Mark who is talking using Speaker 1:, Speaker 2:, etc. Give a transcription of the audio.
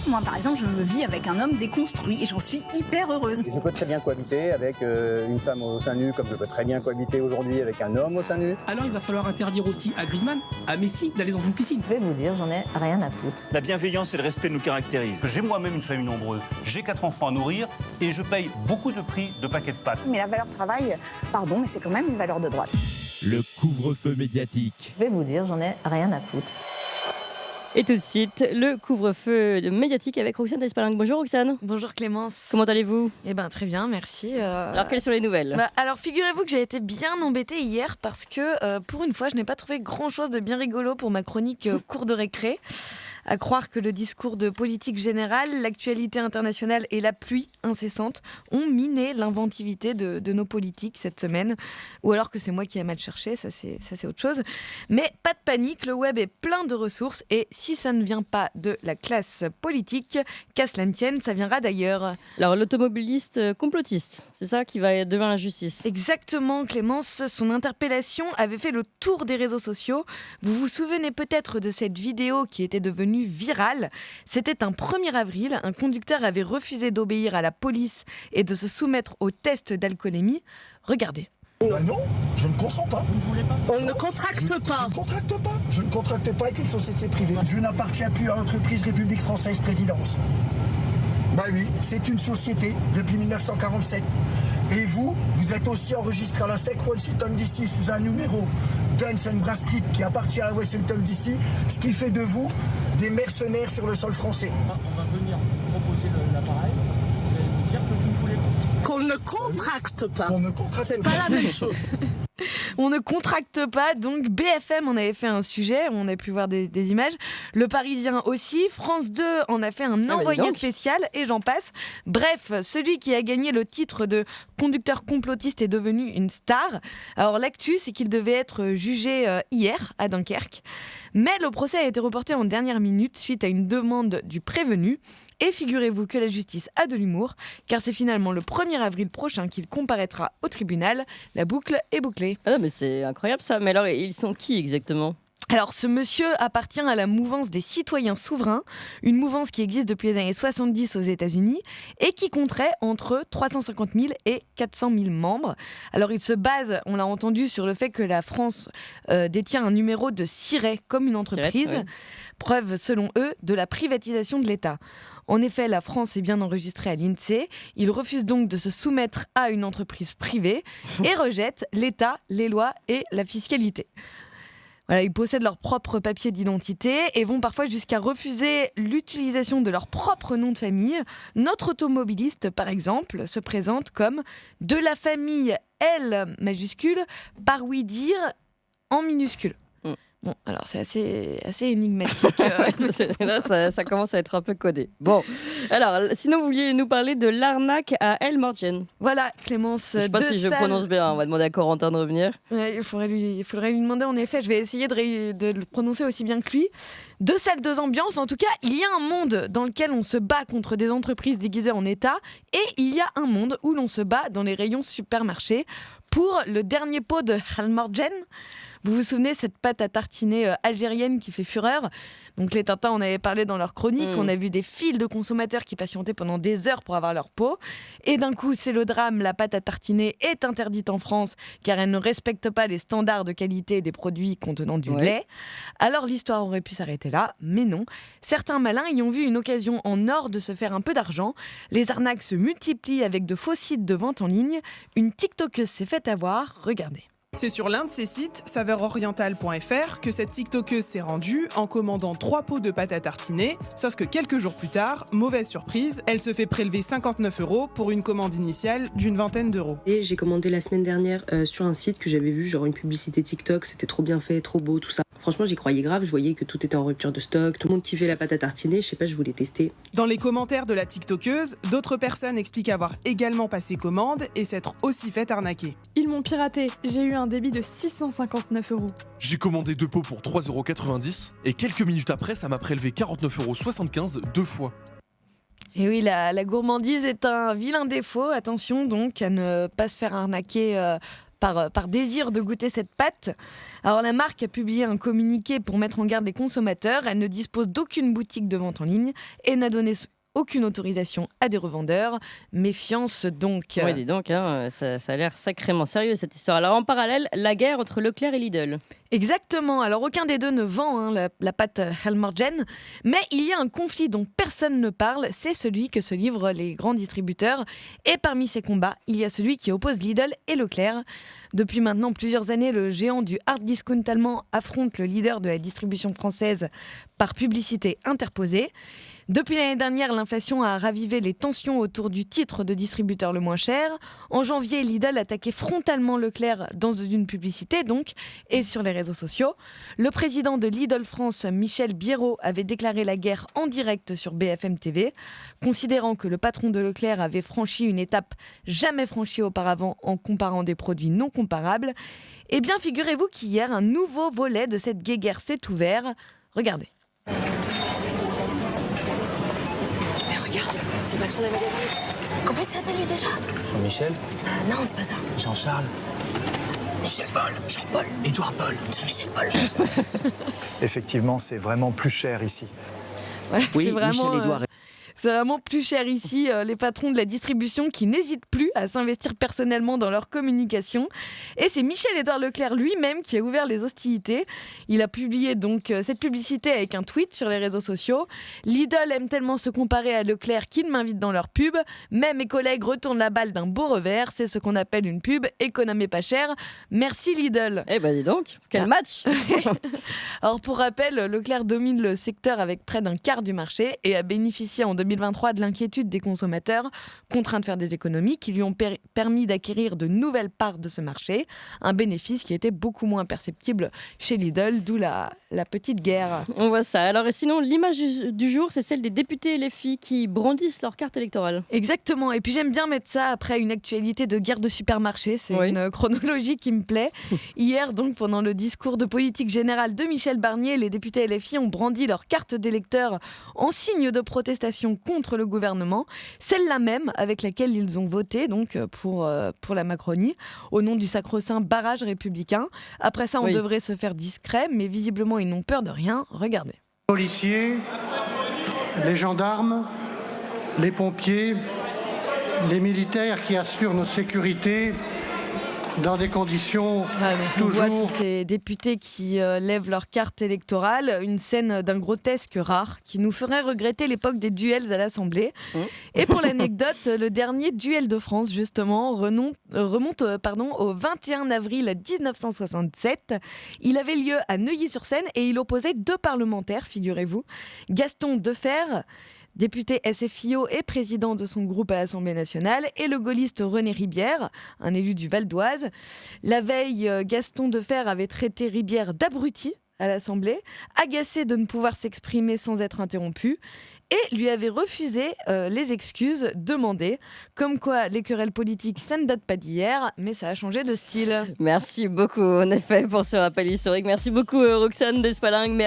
Speaker 1: Moi, par exemple, je vis avec un homme déconstruit et j'en suis hyper heureuse.
Speaker 2: Je peux très bien cohabiter avec une femme au sein nu, comme je peux très bien cohabiter aujourd'hui avec un homme au sein nu.
Speaker 3: Alors il va falloir interdire aussi à Griezmann, à Messi, d'aller dans une piscine.
Speaker 4: Je vais vous dire, j'en ai rien à foutre.
Speaker 5: La bienveillance et le respect nous caractérisent. J'ai moi-même une famille nombreuse, j'ai 4 enfants à nourrir et je paye beaucoup de prix de paquets de pâtes.
Speaker 1: Mais la valeur travail, pardon, mais c'est quand même une valeur de droite.
Speaker 6: Le couvre-feu médiatique.
Speaker 4: Je vais vous dire, j'en ai rien à foutre.
Speaker 7: Et tout de suite, le couvre-feu médiatique avec Roxane Despalingues. Bonjour Roxane.
Speaker 8: Bonjour Clémence.
Speaker 7: Comment allez-vous ?
Speaker 8: Eh ben très bien, merci.
Speaker 7: Alors quelles sont les nouvelles ?
Speaker 8: Alors figurez-vous que j'ai été bien embêtée hier parce que pour une fois je n'ai pas trouvé grand-chose de bien rigolo pour ma chronique cours de récré. À croire que le discours de politique générale, l'actualité internationale et la pluie incessante ont miné l'inventivité de nos politiques cette semaine. Ou alors que c'est moi qui ai mal cherché, ça c'est autre chose. Mais pas de panique, le web est plein de ressources et si ça ne vient pas de la classe politique, qu'à cela ne tienne, ça viendra d'ailleurs.
Speaker 7: Alors l'automobiliste complotiste, c'est ça qui va devant la justice.
Speaker 8: Exactement Clémence, son interpellation avait fait le tour des réseaux sociaux. Vous vous souvenez peut-être de cette vidéo qui était devenue virale. C'était un 1er avril, un conducteur avait refusé d'obéir à la police et de se soumettre au test d'alcoolémie. Regardez.
Speaker 9: Non, je ne consens pas. Vous ne voulez pas ?
Speaker 10: On ne contracte pas.
Speaker 9: Je ne contracte pas. Je ne contracte pas avec une société privée. Je n'appartiens plus à l'entreprise République Française Présidence. Bah oui, c'est une société depuis 1947. Et vous êtes aussi enregistré à la SEC Washington DC sous un numéro Duns & Bradstreet qui appartient à Washington DC, ce qui fait de vous des mercenaires sur le sol français.
Speaker 10: On va venir proposer l'appareil, vous allez nous dire que vous ne voulez pas. Qu'on ne contracte pas.
Speaker 9: Qu'on ne contracte
Speaker 10: C'est pas la même chose.
Speaker 8: On ne contracte pas, donc BFM en avait fait un sujet, on a pu voir des images. Le Parisien aussi, France 2 en a fait un envoyé spécial et j'en passe. Bref, celui qui a gagné le titre de conducteur complotiste est devenu une star. Alors l'actu, c'est qu'il devait être jugé hier à Dunkerque. Mais le procès a été reporté en dernière minute suite à une demande du prévenu. Et figurez-vous que la justice a de l'humour, car c'est finalement le 1er avril prochain qu'il comparaîtra au tribunal. La boucle est bouclée.
Speaker 7: Ah non, mais c'est incroyable ça. Mais alors, ils sont qui exactement ?
Speaker 8: Alors, ce monsieur appartient à la mouvance des citoyens souverains, une mouvance qui existe depuis les années 70 aux États-Unis et qui compterait entre 350 000 et 400 000 membres. Alors, il se base, on l'a entendu, sur le fait que la France détient un numéro de siret comme une entreprise,
Speaker 7: ouais.
Speaker 8: Preuve, selon eux, de la privatisation de l'État. En effet, la France est bien enregistrée à l'INSEE. Ils refusent donc de se soumettre à une entreprise privée et rejettent l'État, les lois et la fiscalité. Voilà, ils possèdent leur propre papier d'identité et vont parfois jusqu'à refuser l'utilisation de leur propre nom de famille. Notre automobiliste, par exemple, se présente comme de la famille L majuscule, par oui dire en minuscule. Bon, alors c'est assez énigmatique.
Speaker 7: Là, ça commence à être un peu codé. Bon, alors, sinon, vous vouliez nous parler de l'arnaque à El Morgen.
Speaker 8: Voilà, Clémence.
Speaker 7: Je sais pas si je prononce bien, on va demander à Corentin de revenir.
Speaker 8: Ouais, il faudrait lui demander, en effet. Je vais essayer de le prononcer aussi bien que lui. 2 salles, 2 ambiances. En tout cas, il y a un monde dans lequel on se bat contre des entreprises déguisées en État et il y a un monde où l'on se bat dans les rayons supermarchés pour le dernier pot de El Morgen. Vous vous souvenez, cette pâte à tartiner algérienne qui fait fureur ? Donc les Tintins en avaient parlé dans leur chronique. On a vu des files de consommateurs qui patientaient pendant des heures pour avoir leur pot. Et d'un coup, c'est le drame, la pâte à tartiner est interdite en France car elle ne respecte pas les standards de qualité des produits contenant du lait. Alors l'histoire aurait pu s'arrêter là, mais non. Certains malins y ont vu une occasion en or de se faire un peu d'argent. Les arnaques se multiplient avec de faux sites de vente en ligne. Une TikTokeuse s'est faite avoir, regardez.
Speaker 11: C'est sur l'un de ces sites, saveurorientale.fr, que cette TikTokeuse s'est rendue en commandant 3 pots de pâte à tartiner, sauf que quelques jours plus tard, mauvaise surprise, elle se fait prélever 59 € pour une commande initiale d'une vingtaine d'euros.
Speaker 12: Et j'ai commandé la semaine dernière sur un site que j'avais vu, genre une publicité TikTok, c'était trop bien fait, trop beau, tout ça. Franchement, j'y croyais grave, je voyais que tout était en rupture de stock, tout le monde kiffait la pâte à tartiner, je sais pas, je voulais tester.
Speaker 11: Dans les commentaires de la TikTokeuse, d'autres personnes expliquent avoir également passé commande et s'être aussi fait arnaquer.
Speaker 13: Ils m'ont piraté, j'ai eu un débit de 659 €.
Speaker 14: J'ai commandé 2 pots pour 3,90 € et quelques minutes après, ça m'a prélevé 49,75 € 2 fois.
Speaker 8: Et oui, la gourmandise est un vilain défaut. Attention donc à ne pas se faire arnaquer par désir de goûter cette pâte. Alors la marque a publié un communiqué pour mettre en garde les consommateurs. Elle ne dispose d'aucune boutique de vente en ligne et n'a donné aucune autorisation à des revendeurs. Méfiance donc.
Speaker 7: Oui, dis donc, ça a l'air sacrément sérieux cette histoire. Alors en parallèle, la guerre entre Leclerc et Lidl.
Speaker 8: Exactement, alors aucun des deux ne vend la pâte Helmergen, mais il y a un conflit dont personne ne parle, c'est celui que se livrent les grands distributeurs. Et parmi ces combats, il y a celui qui oppose Lidl et Leclerc. Depuis maintenant plusieurs années, le géant du hard discount allemand affronte le leader de la distribution française par publicité interposée. Depuis l'année dernière, l'inflation a ravivé les tensions autour du titre de distributeur le moins cher. En janvier, Lidl attaquait frontalement Leclerc dans une publicité donc, et sur les réseaux sociaux. Le président de Lidl France, Michel Biérot, avait déclaré la guerre en direct sur BFM TV, considérant que le patron de Leclerc avait franchi une étape jamais franchie auparavant en comparant des produits non comparables. Eh bien, figurez-vous qu'hier, un nouveau volet de cette guéguerre s'est ouvert. Regardez.
Speaker 15: C'est le patron d'un magasin. Comment il s'appelle lui déjà?
Speaker 10: Jean-Michel?
Speaker 15: Non, c'est pas ça.
Speaker 10: Jean-Charles? Michel-Paul, Jean-Paul, Édouard-Paul, Jean-Michel-Paul.
Speaker 16: Effectivement, c'est vraiment plus cher ici.
Speaker 8: Voilà,
Speaker 10: Oui,
Speaker 8: c'est vraiment,
Speaker 10: Michel-Édouard.
Speaker 8: c'est vraiment plus cher ici. Les patrons de la distribution qui n'hésitent plus à s'investir personnellement dans leur communication. Et c'est Michel-Édouard Leclerc lui-même qui a ouvert les hostilités. Il a publié donc cette publicité avec un tweet sur les réseaux sociaux. Lidl aime tellement se comparer à Leclerc qu'ils m'invitent dans leur pub. Mais mes collègues retournent la balle d'un beau revers. C'est ce qu'on appelle une pub économie pas cher. Merci Lidl.
Speaker 7: Eh ben dis donc, quel match.
Speaker 8: Alors pour rappel, Leclerc domine le secteur avec près d'un quart du marché et a bénéficié en 2023 de l'inquiétude des consommateurs contraints de faire des économies qui lui ont permis d'acquérir de nouvelles parts de ce marché, un bénéfice qui était beaucoup moins perceptible chez Lidl, d'où la petite guerre.
Speaker 7: On voit ça. Alors et sinon, l'image du jour, c'est celle des députés LFI qui brandissent leur carte électorale.
Speaker 8: Exactement, et puis j'aime bien mettre ça après une actualité de guerre de supermarché, c'est une chronologie qui me plaît. Hier, donc, pendant le discours de politique générale de Michel Barnier, les députés LFI ont brandi leur carte d'électeur en signe de protestation contre le gouvernement, celle-là même avec laquelle ils ont voté donc, pour la Macronie, au nom du sacro-saint barrage républicain. Après ça, on devrait se faire discret, mais visiblement, ils n'ont peur de rien. Regardez.
Speaker 17: Les policiers, les gendarmes, les pompiers, les militaires qui assurent notre sécurité dans des conditions
Speaker 8: on voit tous ces députés qui lèvent leur carte électorale, une scène d'un grotesque rare qui nous ferait regretter l'époque des duels à l'Assemblée. Et pour l'anecdote, le dernier duel de France, justement, remonte au 21 avril 1967. Il avait lieu à Neuilly-sur-Seine et il opposait deux parlementaires, figurez-vous. Gaston Defferre, député SFIO et président de son groupe à l'Assemblée nationale, et le gaulliste René Ribière, un élu du Val d'Oise. La veille, Gaston Defferre avait traité Ribière d'abruti à l'Assemblée, agacé de ne pouvoir s'exprimer sans être interrompu, et lui avait refusé les excuses demandées. Comme quoi, les querelles politiques, ça ne date pas d'hier, mais ça a changé de style.
Speaker 7: Merci beaucoup, en effet, pour ce rappel historique. Merci beaucoup, Roxane Despalingues.